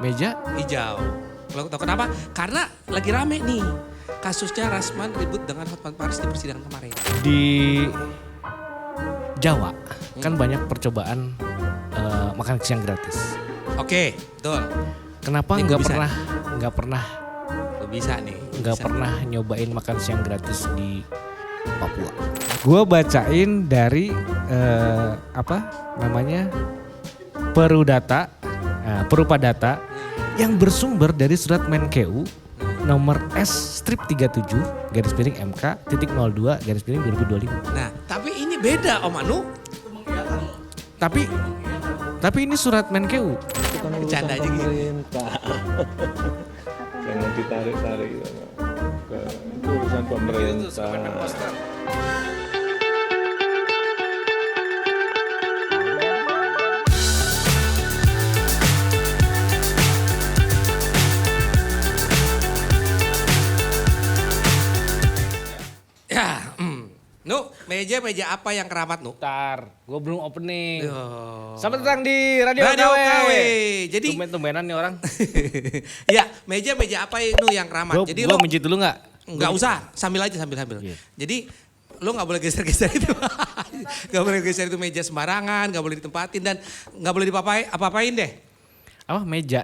Meja hijau. Lo tau kenapa? Karena lagi rame nih kasusnya Rasman ribut dengan Hotman Paris di persidangan kemarin. di Jawa kan banyak percobaan makan siang gratis. Oke, betul. Kenapa Ini nggak bisa pernah Lo bisa nih. nggak Bisa. pernah nyobain makan siang gratis di Papua? Gue bacain dari Perupadata yang bersumber dari surat Menkeu nomor S-34-MK-MK.02-2025. Nah, tapi ini beda Om Anu. Tapi ini surat Menkeu. Bercanda aja gitu. Pemerintah. Jangan ditarik-tarik gitu. Itu urusan pemerintah. Ya, Nu, meja apa yang keramat Nu? Bentar, gue belum opening. Oh. Selamat datang di Radio Radio KW. KW. Jadi Tumben-tumbenan nih orang. ya, meja apa Nu yang keramat? Jadi Gue lo mijit dulu nggak? nggak usah, sambil aja sambil. Iya. Jadi lo nggak boleh geser-geser itu, nggak boleh geser itu meja sembarangan, nggak boleh ditempatin dan nggak boleh apa-apain deh. Apa meja?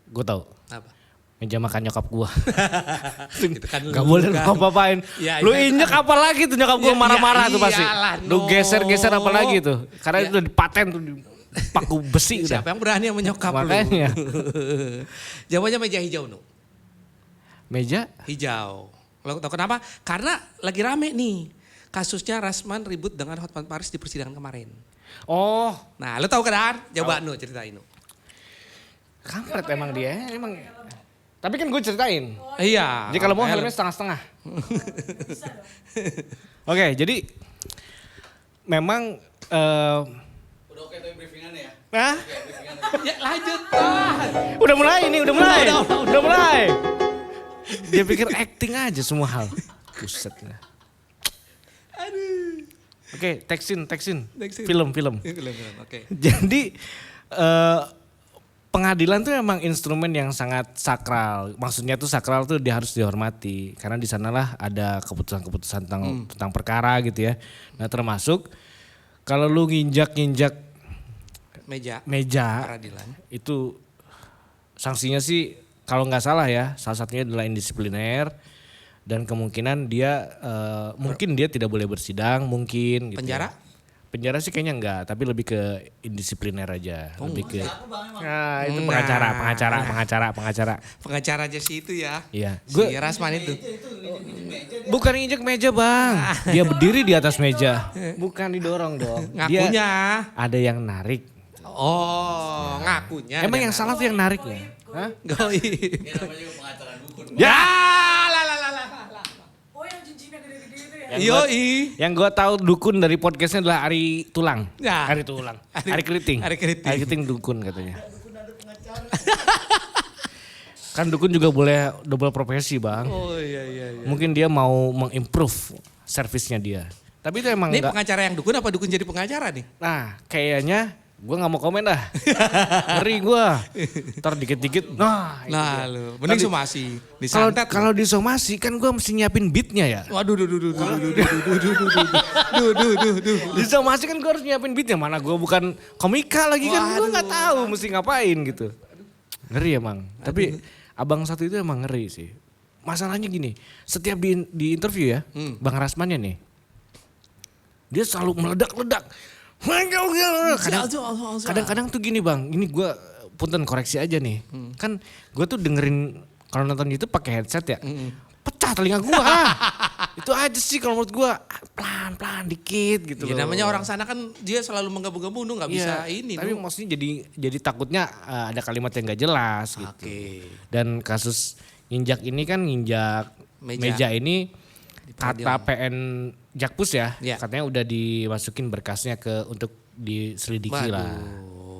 Gue tahu. Apa? Meja makan nyokap gue. Itu kan Gak lu boleh kan. apa-apain. Ya, Lu itu injek apa lagi tuh nyokap gue Ya, marah-marah ya tuh pasti. iyalah, Lu no. geser-geser apa lagi tuh. Karena Ya. itu udah dipaten tuh. Paku besi udah. Siapa yang berani yang menyokap Makanya. lu? Jawabannya meja hijau Nu. Meja? Hijau. Lo tau kenapa? Karena lagi rame nih kasusnya Rasman ribut dengan Hotman Paris di persidangan kemarin. Oh. Nah, lo tahu kan? Coba Nu ceritain Nu. Kampret emang dia. Emang. Tapi kan gue ceritain. Iya. Jadi kalau mau helmnya setengah-setengah. Oke, jadi memang Udah oke tuh briefingannya ya? nah, Ya lanjut kan. udah mulai. Udah mulai. Dia pikir acting aja semua hal. Buset lah. Aduh. Oke, teksin. Teksin. Film. Oke. Jadi pengadilan tuh emang instrumen yang sangat sakral. Maksudnya tuh sakral tuh dia harus dihormati. Karena di sanalah ada keputusan-keputusan tentang perkara gitu ya. Nah termasuk kalau lu nginjak meja Peradilan. itu sanksinya sih kalau nggak salah ya salah satunya adalah indisipliner. Dan kemungkinan dia mungkin dia tidak boleh bersidang mungkin gitu. Penjara? Penjara sih kayaknya enggak, tapi lebih ke indisipliner aja, lebih ke. Apa bang emang? Nah, itu Nah. pengacara. Pengacara aja sih itu ya. Iya. Si Rasman itu. Bukan injek meja, Bang. Dia berdiri di atas meja. Bukan didorong dong. Ngakunya. Dia ada yang narik. Oh, ngakunya. Emang ada yang salah tuh yang nariknya. Hah? Goib. Ini namanya juga pengacara dukun. Ya, la. Oh yang cincinnya gede-gede itu ya? Yoi. Yang gue tahu dukun dari podcastnya adalah Ari Tulang. Ya. Ari Tulang. Ari Keriting. Ari Keriting. Ari Keriting dukun katanya. Kan dukun juga boleh double profesi, Bang. Oh iya. Mungkin dia mau mengimprove servisnya dia. Tapi itu emang Ini enggak. pengacara yang dukun apa dukun jadi pengacara nih? Nah, kayaknya gue nggak mau komen dah. Ngeri gue. Ntar dikit-dikit. Nah, itu Nah dia. lu, mending Tapi somasi. Kalau Disantet. kalau disomasi kan gue mesti nyiapin beatnya ya. Waduh, duh. Disomasi kan gue harus nyiapin beatnya. Mana gue bukan komika lagi kan. Gue nggak tahu mesti ngapain gitu. Ngeri emang. Tapi abang satu itu emang ngeri sih. Masalahnya gini. Setiap di interview ya. Bang Rasmannya nih. Dia selalu meledak-ledak. Kadang-kadang tuh gini Bang. Ini gue punten koreksi aja nih. Kan gue tuh dengerin kalau nonton YouTube pakai headset ya. Pecah telinga gue. Itu aja sih kalau menurut gue. Pelan-pelan dikit gitu Ya loh. namanya orang sana kan dia selalu menggabung-gabung nggak bisa Iya, ini. tapi Nu. maksudnya jadi takutnya ada kalimat yang gak jelas gitu. Oke. Dan kasus nginjak ini kan nginjak Meja. meja ini peradilan. kata PN Jakpus ya, Iya. katanya udah dimasukin berkasnya untuk diselidiki lah.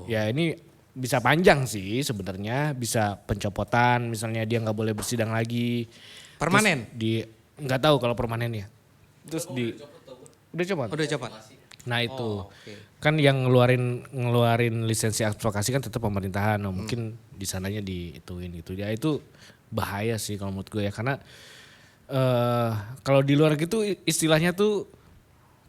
Ya ini bisa panjang sih sebenarnya, bisa pencopotan misalnya dia nggak boleh bersidang lagi. Permanen? Terus nggak tahu kalau permanennya. Terus udah coba. Udah coba. Nah itu Oh, oke. kan yang ngeluarin lisensi advokasi kan tetap pemerintahan. Nah, mungkin di sananya diituin gitu. Ya itu bahaya sih kalau menurut gue ya, karena kalau di luar gitu istilahnya tuh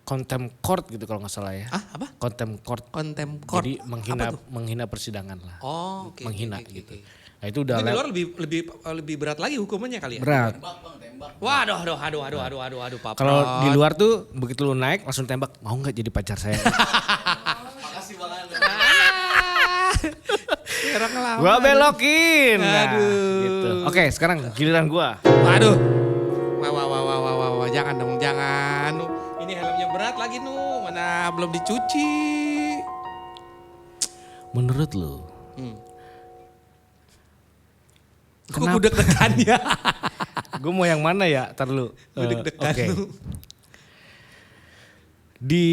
contempt court gitu kalau nggak salah ya. Ah, apa? Contempt court. Contempt court. Jadi Apa tuh? menghina persidangan lah. Oh, oke. Menghina oke, gitu. oke. Nah itu udah Tapi di luar lebih berat lagi hukumannya kali ya? berat. Waduh, aduh, Pak. Kalau Prot. di luar tuh begitu lu naik langsung tembak, mau nggak jadi pacar saya? Makasih Bang Andre. Orang ngelamar. Gua belokin. Nah, Aduh. gitu. Oke, sekarang giliran gua. Waduh. Wah, jangan dong, jangan. Ini helmnya berat lagi, mana belum dicuci. Menurut lu, Gue deg-degan ya. gua mau yang mana ya? Tar lu. Gue deg-degan. Oke. Di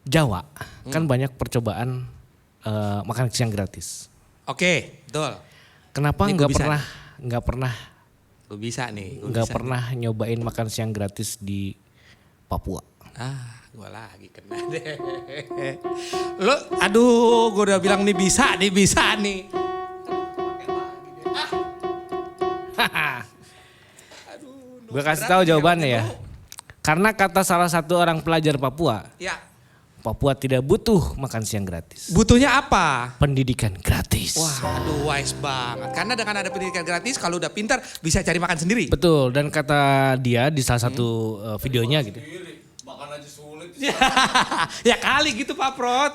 Jawa kan banyak percobaan makan siang gratis. Oke, betul. Kenapa Ini gua bisa nggak pernah Gue bisa nih. nyobain makan siang gratis di Papua? Gue lagi kena deh. Lo, aduh, gue udah bilang nih bisa nih. Gue kasih tahu jawabannya ya. Karena kata salah satu orang pelajar Papua, Ya, Papua tidak butuh makan siang gratis. butuhnya apa? Pendidikan gratis. Wah, aduh wise banget. Karena dengan ada pendidikan gratis, kalau udah pintar bisa cari makan sendiri. Betul, dan kata dia di salah satu videonya gitu. Makan aja sulit. Ya kali gitu Pak Prot.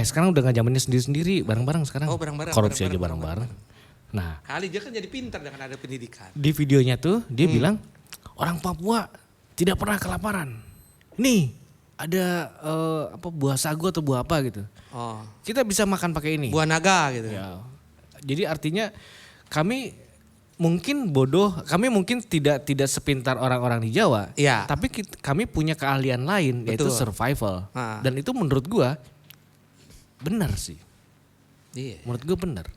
Sekarang udah gak zamannya sendiri-sendiri, bareng-bareng sekarang. Oh, bareng-bareng, Korupsi aja bareng-bareng, bareng-bareng. Nah, Kali dia kan jadi pintar dengan ada pendidikan. di videonya tuh dia bilang orang Papua tidak pernah kelaparan. Nih, ada buah sagu atau buah apa gitu. Oh, Kita bisa makan pakai ini. buah naga gitu. Ya. Jadi artinya kami mungkin bodoh, kami mungkin tidak sepintar orang-orang di Jawa. Iya. Tapi kami punya keahlian lain yaitu Betul. survival. Ah. Dan itu menurut gua benar sih. Iya. Menurut gua benar.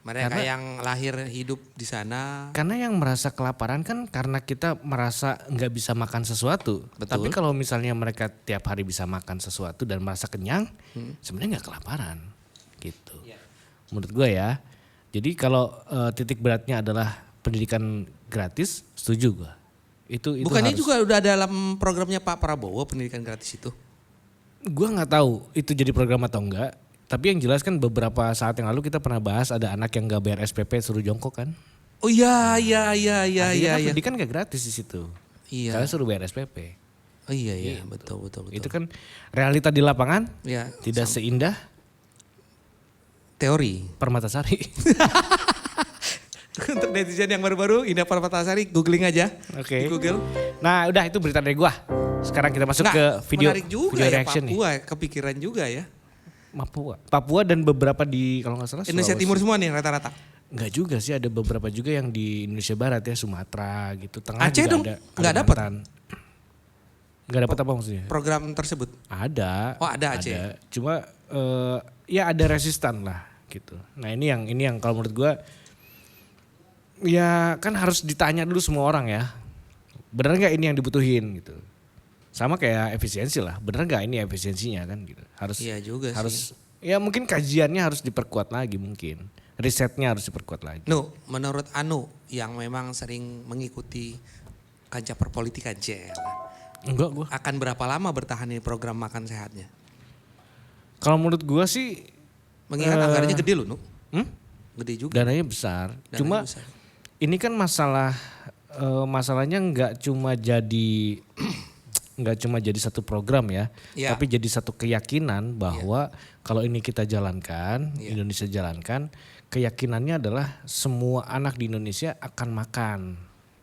Mereka yang lahir hidup di sana. Karena yang merasa kelaparan kan karena kita merasa nggak bisa makan sesuatu. Betul. Tapi kalau misalnya mereka tiap hari bisa makan sesuatu dan merasa kenyang, sebenarnya nggak kelaparan, gitu. Menurut gue ya. Jadi kalau titik beratnya adalah pendidikan gratis, setuju gue. Itu Bukannya harus. juga udah dalam programnya Pak Prabowo pendidikan gratis itu? Gue nggak tahu itu jadi program atau enggak. Tapi yang jelas kan beberapa saat yang lalu kita pernah bahas ada anak yang nggak bayar SPP suruh jongkok kan. Oh iya. Artinya kan pendidikan nggak gratis di situ. Iya. Karena suruh bayar SPP. Oh iya, betul. Itu kan realita di lapangan Ya, tidak seindah teori. Permatasari. Untuk netizen yang baru-baru, Indah Permatasari, googling aja Oke. di Google. Nah udah itu berita dari gua. Sekarang kita masuk ke video menarik juga video ya reaction nih. Papua, kepikiran juga ya. Papua dan beberapa di kalau nggak salah Indonesia Sulawesi. Timur semua nih rata-rata. Enggak juga sih, ada beberapa juga yang di Indonesia Barat ya, Sumatera gitu. Tengah Aceh juga dong, ada. nggak dapet? Kalimantan. Nggak dapat apa maksudnya? Program tersebut. Ada. Oh, ada Aceh. Cuma ya ada resistan lah gitu. Nah ini yang kalau menurut gua ya kan harus ditanya dulu semua orang ya. Bener nggak ini yang dibutuhin gitu. Sama kayak efisiensi lah. Bener nggak ini efisiensinya kan gitu. Harus Iya juga harus ya mungkin kajiannya harus diperkuat lagi mungkin. Risetnya harus diperkuat lagi. Menurut Anu yang memang sering mengikuti kancah perpolitikan Enggak gua. akan berapa lama bertahan ini program makan sehatnya? Kalau menurut gua sih Mengingat anggarannya gede loh, Nu. Gede juga. dananya besar. Dananya Cuma besar. ini kan masalahnya nggak cuma jadi satu program ya, Ya. tapi jadi satu keyakinan bahwa kalau ini kita jalankan, Indonesia jalankan, keyakinannya adalah semua anak di Indonesia akan makan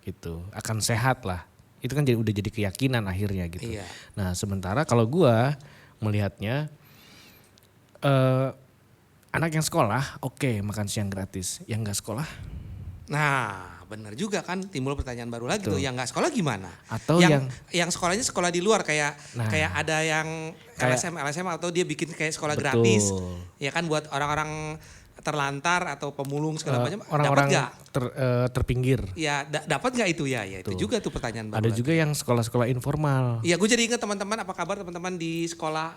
gitu, akan sehat lah. Itu kan udah jadi keyakinan akhirnya gitu. Iya. Nah sementara kalau gua melihatnya anak yang sekolah oke, makan siang gratis, yang nggak sekolah Nah, benar juga kan timbul pertanyaan baru lagi tuh. Yang nggak sekolah gimana? Atau yang sekolahnya sekolah di luar kayak Nah. ada yang Kayak- LSM atau dia bikin kayak sekolah Betul. gratis. Ya kan buat orang-orang terlantar atau pemulung segala macam, dapat Orang-orang nggak? terpinggir. Ya dapat nggak itu ya? Ya itu juga tuh pertanyaan Ada baru. juga yang sekolah-sekolah informal. Iya, gue jadi ingat teman-teman, apa kabar teman-teman di sekolah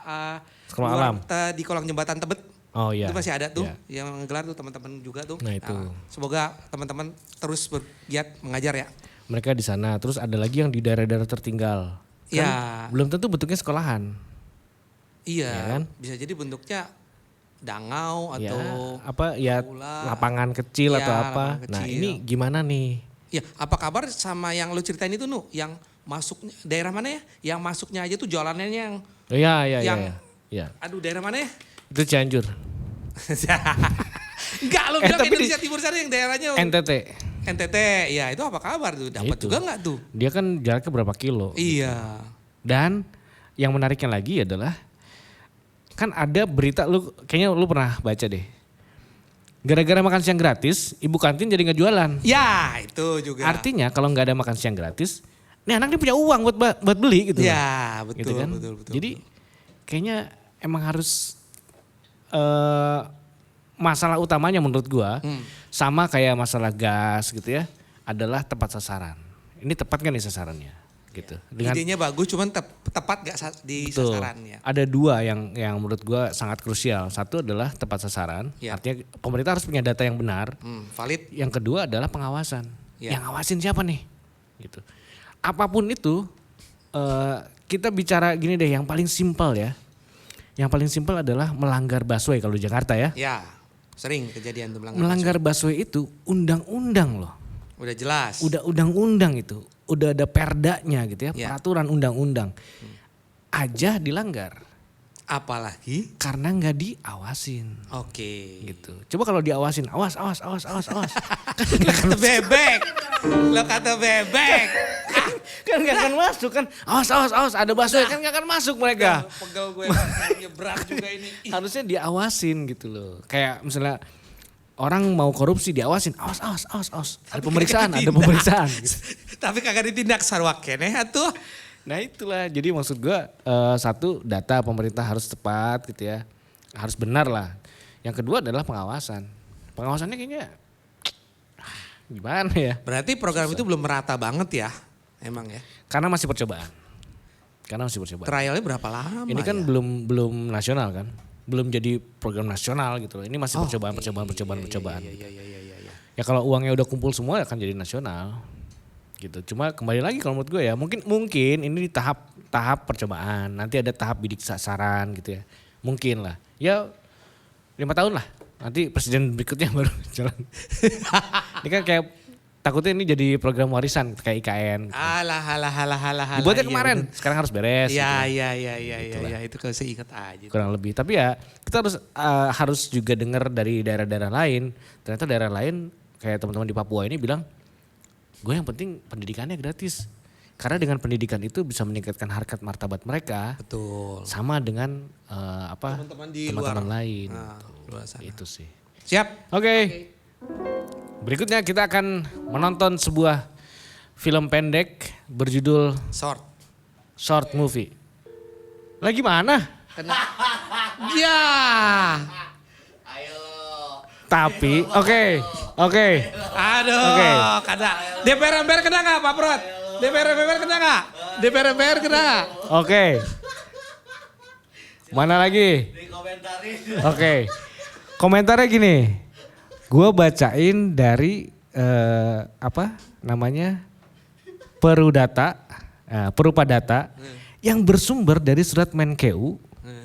Sekolah luar, alam. di kolong jembatan Tebet. Oh iya. Itu masih ada tuh, Iya. yang ngegelar tuh teman-teman juga tuh. Nah, itu. Semoga teman-teman terus bergiat mengajar ya. Mereka di sana. Terus ada lagi yang di daerah-daerah tertinggal. Kan Ya. belum tentu bentuknya sekolahan. Iya, Ya kan? bisa jadi bentuknya dangau Ya, atau apa ya aula. lapangan kecil Iya, atau apa. lapangan Nah, kecil. ini gimana nih? Ya, apa kabar sama yang lu ceritain itu Nu? Yang masuknya daerah mana ya? Yang masuknya aja tuh jualannya yang Iya, iya, iya. Yang- Ya. aduh daerah mana ya? Itu Cianjur. Enggak, lu bilang tapi Indonesia Timur sana yang daerahnya NTT. NTT. Ya, itu apa kabar tuh? Dapat Itu. juga enggak tuh? Dia kan jaraknya berapa kilo. Iya. Dan yang menariknya lagi adalah kan ada berita lu kayaknya lu pernah baca deh. Gara-gara makan siang gratis, ibu kantin jadi nggak jualan. Ya, itu juga. Artinya kalau nggak ada makan siang gratis, nih anak dia punya uang buat beli gitu. Ya, betul, Gitu kan? betul. Jadi kayaknya emang harus masalah utamanya menurut gua sama kayak masalah gas gitu ya, adalah tepat sasaran. Ini tepat kan nih sasarannya gitu. idenya bagus, cuman tepat gak di Betul. sasarannya. Ada dua yang menurut gua sangat krusial. Satu adalah tepat sasaran, Ya. artinya pemerintah harus punya data yang benar. Valid. Yang kedua adalah pengawasan. Ya. Yang ngawasin siapa nih? Gitu. Apapun itu, kita bicara gini deh, yang paling simpel ya. Yang paling simpel adalah melanggar busway kalau di Jakarta ya. Ya, sering kejadian tuh Melanggar busway itu undang-undang loh. udah jelas. Udah undang-undang itu. Udah ada perdanya gitu ya, Ya. peraturan undang-undang. Aja dilanggar. Apalagi? Karena nggak diawasin. Oke. Gitu. Coba kalau diawasin, awas. Lo kata bebek. Lo kata bebek. Kan nggak akan masuk kan. Awas, ada busway kan nggak akan masuk mereka. Pegel gue berat juga ini. Harusnya diawasin gitu loh. Kayak misalnya orang mau korupsi diawasin, awas. Ada pemeriksaan. Gitu. Tapi kagak ditindak sarwak keneh atuh. Nah itulah, jadi maksud gua satu, data pemerintah harus tepat gitu ya. Harus benar lah. Yang kedua adalah pengawasan. Pengawasannya kayaknya gimana ya. Berarti program itu belum merata banget ya. Emang ya. Karena masih percobaan. Trialnya berapa lama Ini kan ya? belum nasional kan. Belum jadi program nasional gitu loh. Ini masih percobaan. Iya. Ya kalau uangnya udah kumpul semua akan jadi nasional. Gitu. Cuma kembali lagi kalau menurut gue ya, mungkin ini di tahap percobaan. Nanti ada tahap bidik sasaran gitu ya. Mungkin lah. Ya 5 tahun lah. Nanti presiden berikutnya baru jalan. Ini kan kayak takutnya ini jadi program warisan kayak IKN. Alah. Dibuatnya Iya, kemarin, bener. sekarang harus beres. gitu. Iya. Itu kalau saya ingat aja. Kurang lebih. Tapi ya kita harus juga dengar dari daerah-daerah lain. Ternyata daerah lain kayak teman-teman di Papua ini bilang, gue yang penting pendidikannya gratis. Karena dengan pendidikan itu bisa meningkatkan harkat martabat mereka. Betul. Sama dengan Teman-teman di teman-teman luar. lain. Nah, luar sana. Itu sih. Siap. Oke. Berikutnya kita akan menonton sebuah film pendek berjudul Short Movie. Lagi mana? Ya. Tapi, oke. Aduh, Oke. kada. DPR MPR kena nggak Pak Prot? DPR MPR kena nggak? DPR MPR kena nggak? Oke. Mana lagi? Dikomentarin. Oke. Komentarnya gini. Gue bacain dari Perupadata yang bersumber dari surat Menkeu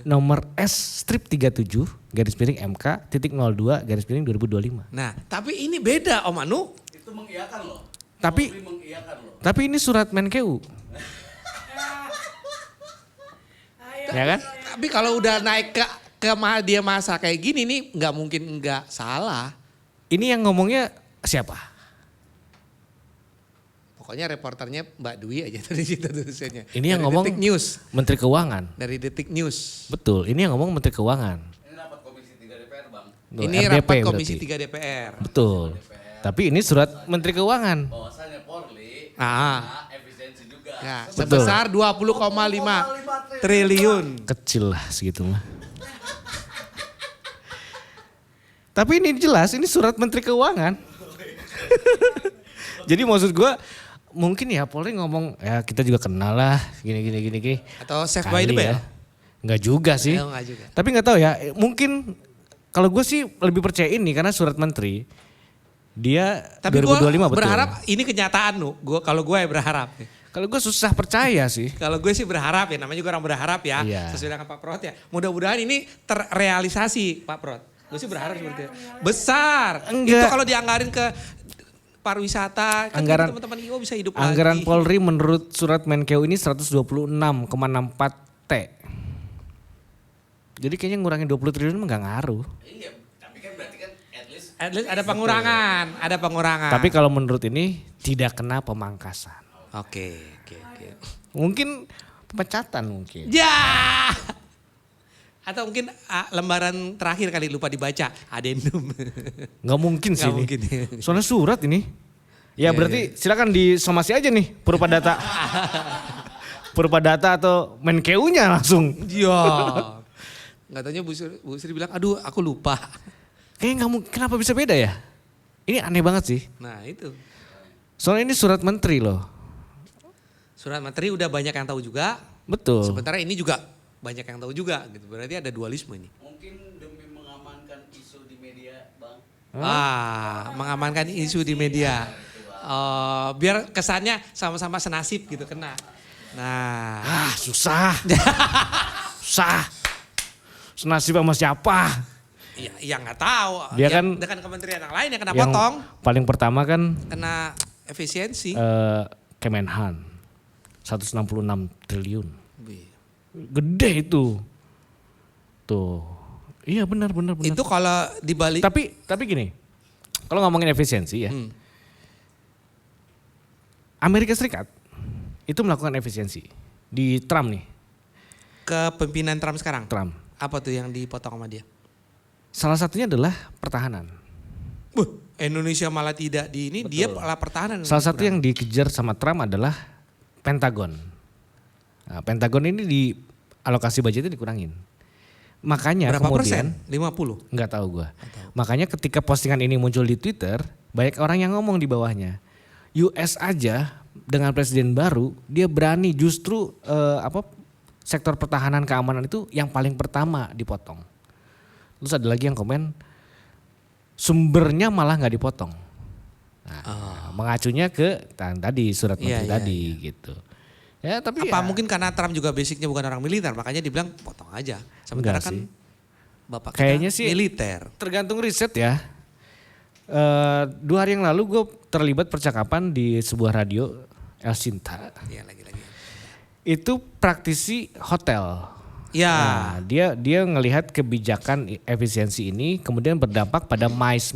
nomor S-37 _MK _02 _2025. Nah, tapi ini beda Om Anu. Itu mengiyakan loh. Tapi Mengiyakan loh. tapi ini surat Menkeu. Ya kan? Tapi kalau udah naik ke dia masa kayak gini nih nggak mungkin nggak salah. Ini yang ngomongnya siapa? Pokoknya reporternya Mbak Dwi aja dari situ tulisannya. Ini yang Dari ngomong Detik News. Menteri Keuangan. Dari Detik News. Betul, ini yang ngomong Menteri Keuangan. Ini rapat komisi 3 DPR bang. Tuh, Ini RDP rapat berarti. Komisi 3 DPR. Betul. Tapi ini surat Menteri Keuangan. Bahwasannya Polri Ah. efisiensi juga. Ya, Betul. sebesar 20,5 triliun. Kecil lah segitu mah. Tapi ini jelas ini surat Menteri Keuangan. Jadi maksud gue mungkin ya Polri ngomong ya kita juga kenal lah gini. Atau save by the Kali bell? ya. Enggak juga sih. Enggak juga. Tapi nggak tahu ya, mungkin kalau gue sih lebih percaya ini karena surat menteri dia Tapi gue 2025 betul. berharap ini kenyataan nu. Kalau gue berharap. Kalau gue susah percaya sih. Kalau gue sih berharap ya, namanya juga orang berharap ya. Iya. Sesuai dengan Pak Prot ya. Mudah-mudahan ini terrealisasi Pak Prot. Gue sih berharap seperti itu. Besar. Enggak. Itu kalau dianggarin ke pariwisata, kan Anggaran- teman-teman IO bisa hidup Anggaran lagi. Polri menurut surat Menkeu ini 126,64 T. Jadi kayaknya ngurangin 20 triliun mah gak ngaruh. Iya, tapi kan berarti kan at least At least ada pengurangan, ada pengurangan. Tapi kalau menurut ini tidak kena pemangkasan. Oke. Mungkin pemecatan mungkin. Ya. Atau mungkin lembaran terakhir kali lupa dibaca, adendum. Nggak mungkin sih Nggak ini. mungkin. Soalnya surat ini. Ya Iya, berarti silakan disomasi aja nih berupa data. Berupa data atau Menkeu-nya langsung. Iya. Nggak taunya Bu Sri bilang, aduh aku lupa. Kayaknya nggak mungkin. Kenapa bisa beda ya? Ini aneh banget sih. Nah itu. Soalnya ini surat menteri loh. Surat menteri udah banyak yang tahu juga. Betul. Sementara ini juga banyak yang tahu juga gitu. Berarti ada dualisme ini. mungkin demi mengamankan isu di media, Bang. Mengamankan isu di media. Biar kesannya sama-sama senasib gitu kena. Nah. Susah. Susah. Senasib sama siapa? Ya nggak tahu. Dia Ya, kan- dengan kementerian yang lain yang kena Yang potong. paling pertama kan Kena efisiensi. Kemenhan. 166 triliun. Gede itu. Tuh. Iya benar. Itu kalau dibalik. Tapi gini. Kalau ngomongin efisiensi ya. Amerika Serikat itu melakukan efisiensi. Di Trump nih. Kepemimpinan Trump sekarang. Trump. Apa tuh yang dipotong sama dia? Salah satunya adalah pertahanan. Indonesia malah tidak di ini, dia malah pertahanan. Salah satu yang dikejar sama Trump adalah Pentagon. Nah, Pentagon ini di alokasi budgetnya dikurangin. Makanya berapa kemudian persen? 50? nggak tahu gua. Makanya ketika postingan ini muncul di Twitter, banyak orang yang ngomong di bawahnya. US aja dengan presiden baru, dia berani justru sektor pertahanan keamanan itu yang paling pertama dipotong. Terus ada lagi yang komen sumbernya malah nggak dipotong. Nah, mengacunya ke tadi surat menteri Iya, tadi gitu. Ya tapi Apa ya, mungkin karena Trump juga basicnya bukan orang militer, makanya dibilang potong aja. Sementara Enggak kan sih. bapak kita Kayaknya sih militer. tergantung riset ya. 2 hari yang lalu gue terlibat percakapan di sebuah radio El Sinta. Iya lagi-lagi. Itu praktisi hotel. Ya. Nah, dia ngelihat kebijakan efisiensi ini kemudian berdampak pada mais.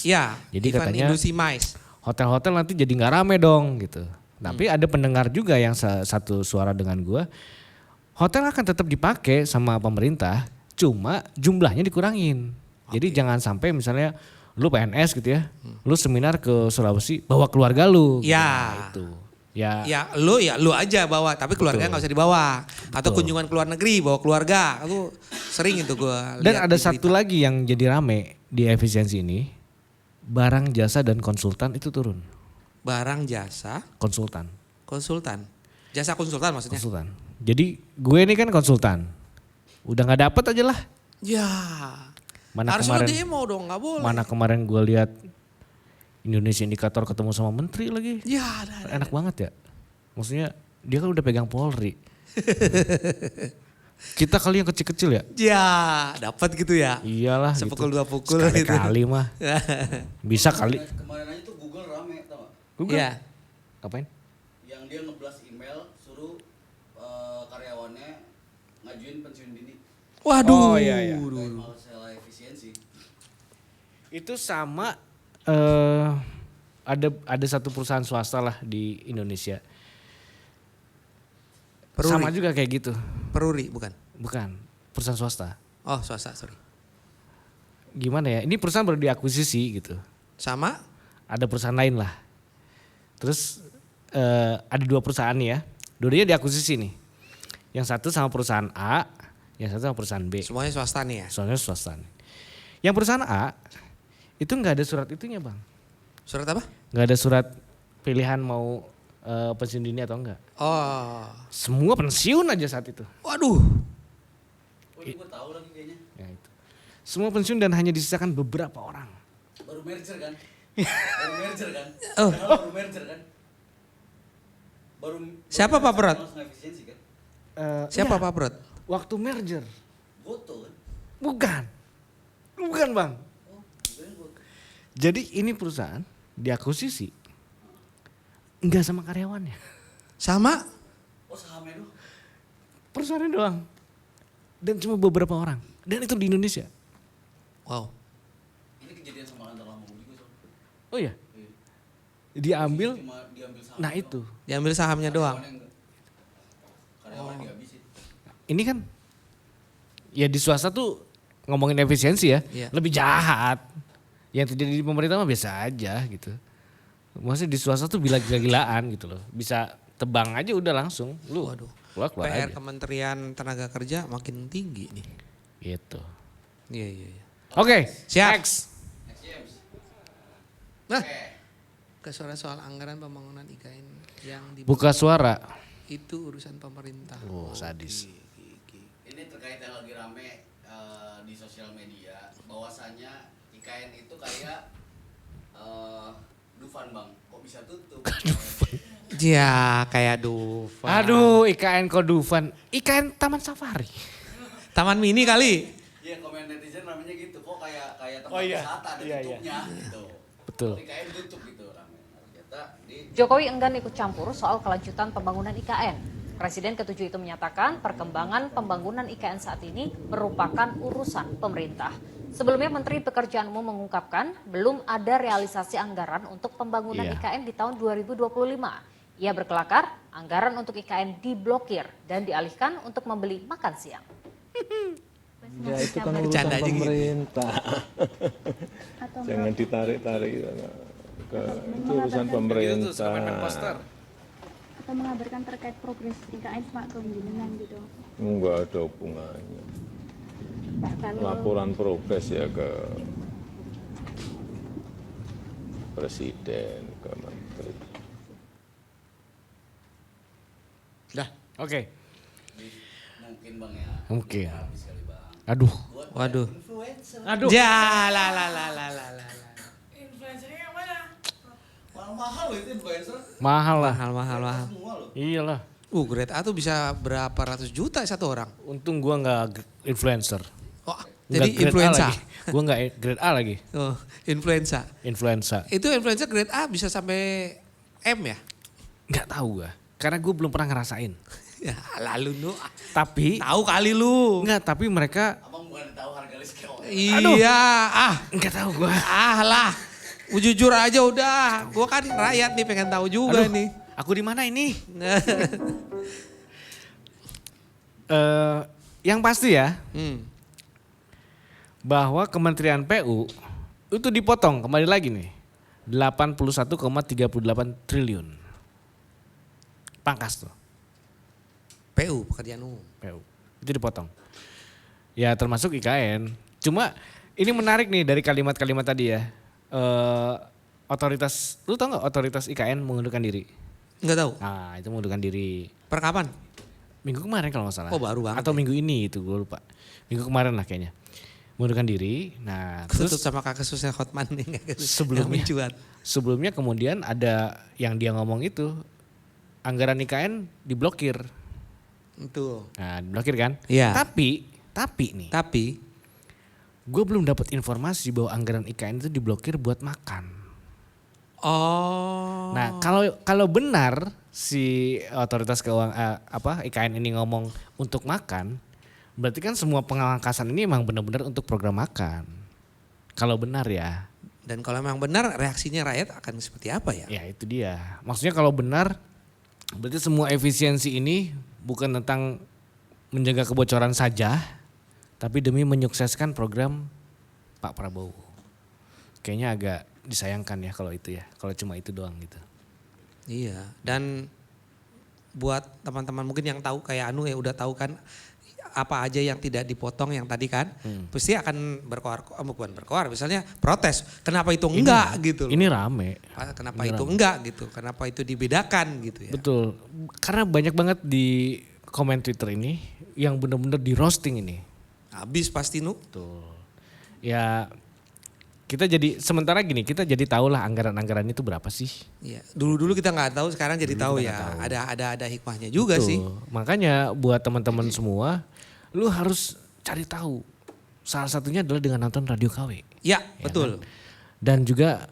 Ya. Jadi event katanya industri mais. hotel-hotel nanti jadi nggak rame dong gitu. Tapi ada pendengar juga yang satu suara dengan gua. Hotel akan tetap dipakai sama pemerintah, cuma jumlahnya dikurangin. Jadi jangan sampai misalnya lu PNS gitu ya, lu seminar ke Sulawesi bawa keluarga lu. gitu. Ya. Nah, itu. Ya. Ya lu aja bawa, tapi keluarga nggak usah dibawa. Atau kunjungan ke luar negeri bawa keluarga. Aku sering itu gua Dan lihat ada di satu berita. lagi yang jadi rame di efisiensi ini, barang jasa dan konsultan itu turun. Barang jasa Konsultan. Jasa konsultan maksudnya. Konsultan. Jadi gue ini kan konsultan, udah nggak dapet aja lah. Ya. Mana Harusnya lo kemarin? demo dong, nggak boleh. Mana kemarin gue lihat Indonesia Indikator ketemu sama menteri lagi. Ya, ada. Enak banget ya. Maksudnya dia kan udah pegang Polri. Kita kali yang kecil-kecil ya. Ya, dapat gitu ya. Iyalah Sepukul gitu. dua pukul gitu. Sekali-kali mah. Bisa kali. Kemarin aja tuh Google rame tau gak? Google. Iya. Ngapain? Yang dia ngeblas email suruh karyawannya ngajuin pensiun dini. Waduh. Oh, iya. Masalah efisiensi. Itu sama ada satu perusahaan swasta lah di Indonesia. Peruri. Sama juga kayak gitu. Peruri bukan? Bukan, perusahaan swasta. Oh, swasta, sorry. Gimana ya? Ini perusahaan baru diakuisisi gitu. Sama? Ada perusahaan lain lah. Terus ada 2 perusahaan nih ya. Dua-duanya diakuisisi nih. Yang satu sama perusahaan A, yang satu sama perusahaan B. Semuanya swasta nih ya? Soalnya swasta nih. Yang perusahaan A itu nggak ada surat itunya bang. Surat apa? Nggak ada surat pilihan mau pensiun dini atau enggak. Oh. Semua pensiun aja saat itu. Waduh. Oh, ini gue tahu lagi kayaknya. Ya, itu. Semua pensiun dan hanya disisakan beberapa orang. Baru merger kan? Baru merger kan? Oh. Baru merger kan? Baru Siapa Pak Berat? langsung efisiensi kan? Siapa Iya, Pak Brot? waktu merger. Goto kan? Bukan bang. Oh, kirain Goto. Jadi ini perusahaan diakuisisi enggak sama karyawannya. Sama? Oh, sahamnya doang. Perusahaannya doang. Dan cuma beberapa orang. Dan itu di Indonesia. Wow. Ini kejadian sama kantor lama gue juga soalnya. Oh iya. Iya. Diambil. Cuma diambil saham. Nah itu. Diambil sahamnya doang. Karyawannya dihabisin. Ini kan ya di swasta tuh ngomongin efisiensi ya. Iya. Lebih jahat. Yang terjadi di pemerintah mah biasa aja gitu. Maksudnya di swasta tuh gila-gilaan gitu loh. Bisa tebang aja udah langsung. Lu Waduh. keluar PR aja. Kementerian Tenaga Kerja makin tinggi nih. Gitu. Iya, iya, iya. Oke. Siap. Next. Next James. Nah, Oke. ke soal anggaran pembangunan IKN yang Buka suara. itu urusan pemerintah. Oh, sadis. Ini terkait yang lagi rame di sosial media. Bahwasannya IKN itu kayak Dufan bang. Kok bisa tutup? Ya, kayak Dufan. Aduh, IKN Kodufan. IKN Taman Safari. Taman mini kali. Iya, komen netizen namanya gitu. Kok kayak tempat Oh, iya. wisata ada Iya, iya. tutupnya gitu. Betul. IKN tutup gitu rame. Ternyata di Jokowi enggan ikut campur soal kelanjutan pembangunan IKN. Presiden ke-7 itu menyatakan perkembangan pembangunan IKN saat ini merupakan urusan pemerintah. Sebelumnya Menteri Pekerjaan Umum mengungkapkan belum ada realisasi anggaran untuk pembangunan Iya. IKN di tahun 2025. Ia berkelakar anggaran untuk IKN diblokir dan dialihkan untuk membeli makan siang. Ya itu kan urusan Bercanda aja gitu. pemerintah. Jangan ditarik-tarik gitu. Itu urusan pemerintah. Atau mengabarkan terkait progres IKN Pak Kemenjenengan gitu. Enggak ada hubungannya. Pak kalau Laporan progres ya ke presiden, ke menteri. Dah. Oke. mungkin bang ya. Mungkin. Habis kali bang. Aduh. Buat Waduh. influencer. Aduh. Ya, la. Influencernya yang mana? Mahal loh itu influencer. Mahal lah. Mahal. Semua loh. Iyalah. Grade A tuh bisa berapa ratus juta satu orang. Untung gua nggak influencer. Oh, Nggak jadi grade A influenza. lagi. Gua nggak grade A lagi. Oh, influenza. Influenza. Itu influenza grade A bisa sampai M ya? Nggak tahu gua. Karena gue belum pernah ngerasain. Ya, lalu nu. Tapi Tahu kali lu. nggak. Tapi mereka Abang bukan tahu harga listrik. Iya, nggak tahu gua. lah. Jujur aja udah. Gua kan rakyat nih pengen tahu juga Aduh, nih. Aku di mana ini? Yang pasti ya. Bahwa Kementerian PU itu dipotong kembali lagi nih 81,38 triliun. Pangkas tuh PU pekerjaan umum. PU. Itu dipotong. Ya termasuk IKN. Cuma ini menarik nih dari kalimat-kalimat tadi ya. Otoritas, lu tau gak otoritas IKN mengundurkan diri? Enggak tahu. Nah itu mengundurkan diri. Per kapan? Minggu kemarin kalau gak salah. Oh, baru banget Atau ya. minggu ini itu gue lupa. Minggu kemarin lah kayaknya. Mengundurkan diri. Nah Ketut terus sama kasusnya Hotman nih. Sebelumnya. Yang mencuat. sebelumnya kemudian ada yang dia ngomong itu. Anggaran IKN diblokir. Itu. Nah diblokir kan. Iya. Tapi nih. Tapi Gue belum dapat informasi bahwa anggaran IKN itu diblokir buat makan. oh. Nah kalau benar si otoritas keuangan IKN ini ngomong untuk makan. Berarti kan semua pengangkasan ini emang benar-benar untuk program makan. Kalau benar ya. Dan kalau memang benar reaksinya rakyat akan seperti apa ya? Ya itu dia. Maksudnya kalau benar berarti semua efisiensi ini bukan tentang menjaga kebocoran saja, tapi demi menyukseskan program Pak Prabowo. Kayaknya agak disayangkan ya kalau itu ya, kalau cuma itu doang gitu. Iya, dan buat teman-teman mungkin yang tahu kayak Anu ya udah tahu kan apa aja yang tidak dipotong yang tadi kan, pasti akan bukan berkoar, misalnya protes. Kenapa itu enggak gitu? Ini rame. Kenapa itu enggak gitu? Kenapa itu dibedakan gitu ya? Betul. Karena banyak banget di komen Twitter ini yang benar-benar di roasting ini. Habis pasti Nu. Betul. Ya kita jadi sementara gini, kita jadi tahu lah anggaran-anggaran itu berapa sih. Iya, dulu kita nggak tahu, sekarang jadi tahu ya. Ada hikmahnya juga Betul. sih. Makanya buat teman-teman semua, lu harus cari tahu. Salah satunya adalah dengan nonton Radio KW. Ya, Ya betul. kan? Dan juga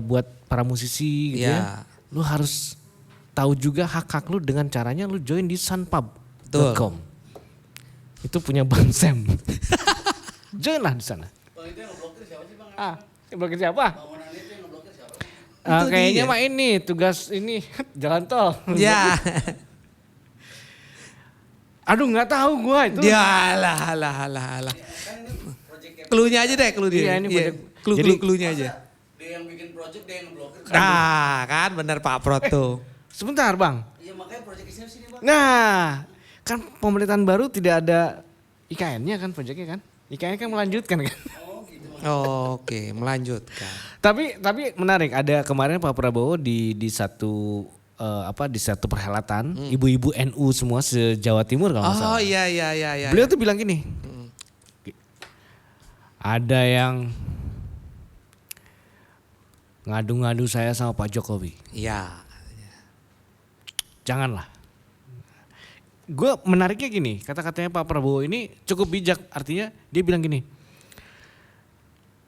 buat para musisi gitu ya, lu harus tahu juga hak-hak lu dengan caranya lu join di sunpub.com. Itu punya Bang Sam. Join lah di sana. Bang itu yang ngeblokir siapa sih Bang? Yang blokir siapa? Bangunan itu yang ngeblokir siapa? Itu Kayaknya dia. mah ini tugas ini jalan tol. Ya. Aduh nggak tahu gua itu. Ya lah. Cluenya aja deh, clue dia. Iya, ini project. Cluenya aja. Dia yang bikin project, dia yang ngeblokir. Nah, kan benar Pak Prot tuh. Sebentar Bang. Iya makanya project isinya sini Bang. Nah, kan pemerintahan baru tidak ada IKN-nya kan proyeknya kan? IKN kan melanjutkan kan? Oke, melanjutkan. Tapi menarik, ada kemarin Pak Prabowo di satu di satu perhelatan ibu-ibu NU semua se-Jawa Timur kalau nggak salah. Oh iya. Beliau tuh bilang gini. Ada yang ngadu-ngadu saya sama Pak Jokowi. Iya. Janganlah. Gue menariknya gini, kata-katanya Pak Prabowo ini cukup bijak. Artinya dia bilang gini,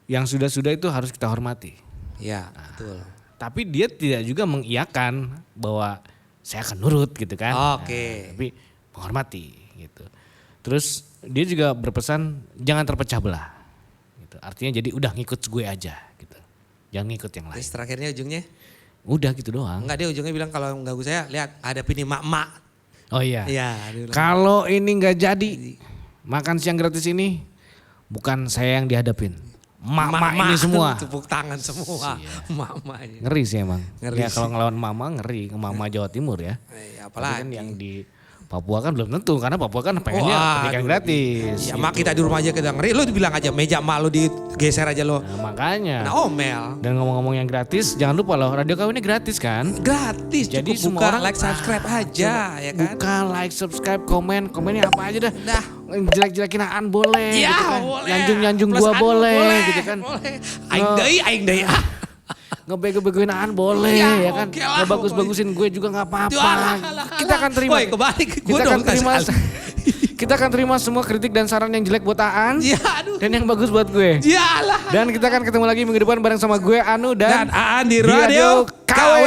yang sudah-sudah itu harus kita hormati. Iya, betul. Tapi dia tidak juga mengiyakan bahwa saya akan nurut gitu kan. Oke. Nah, tapi menghormati gitu. Terus dia juga berpesan jangan terpecah belah. Gitu. Artinya jadi udah ngikut gue aja gitu. Jangan ngikut yang lain. Terus terakhirnya ujungnya? Udah gitu doang. Enggak, dia ujungnya bilang kalau ganggu saya, lihat hadapin nih mak-mak. Oh iya. Iya. dia bilang. Kalau ini nggak jadi makan siang gratis ini bukan saya yang dihadapin. Mak-mak ini semua. Tepuk tangan semua. Mak-maknya. Ngeri sih emang. Ngeri Ya sih. kalau ngelawan mama ngeri, mama Jawa Timur ya. Tapi Apalagi. kan yang di Papua kan belum tentu karena Papua kan pengennya pendidikan aduh. gratis. Ya gitu. mak kita di rumah aja kita ngeri. Lu bilang aja meja mak lu digeser aja lo. Nah, makanya. Nah omel. Dan ngomong-ngomong yang gratis, jangan lupa loh Radio KW ini gratis kan? Gratis. Jadi Cukup semua buka orang like subscribe aja ya kan. Buka, like, subscribe, komennya apa aja dah. Dah. Jelek-jelekin Aan boleh Ya gitu kan. boleh. Nyanjung-nyanjung Plus gua anu boleh gitu kan. Boleh. Aing deui. Ngebego-begoin Aan boleh Ya, ya kan. oke lah, Ngebagus-bagusin gue juga gak apa-apa. Alah. Kita akan terima. Woi kebalik. Kita akan terima. Kita akan terima semua kritik dan saran yang jelek buat Aan. Ya aduh. Dan yang bagus buat gue. Ya lah. Dan kita akan ketemu lagi minggu depan bareng sama gue Anu dan Dan Aan di Radio KW.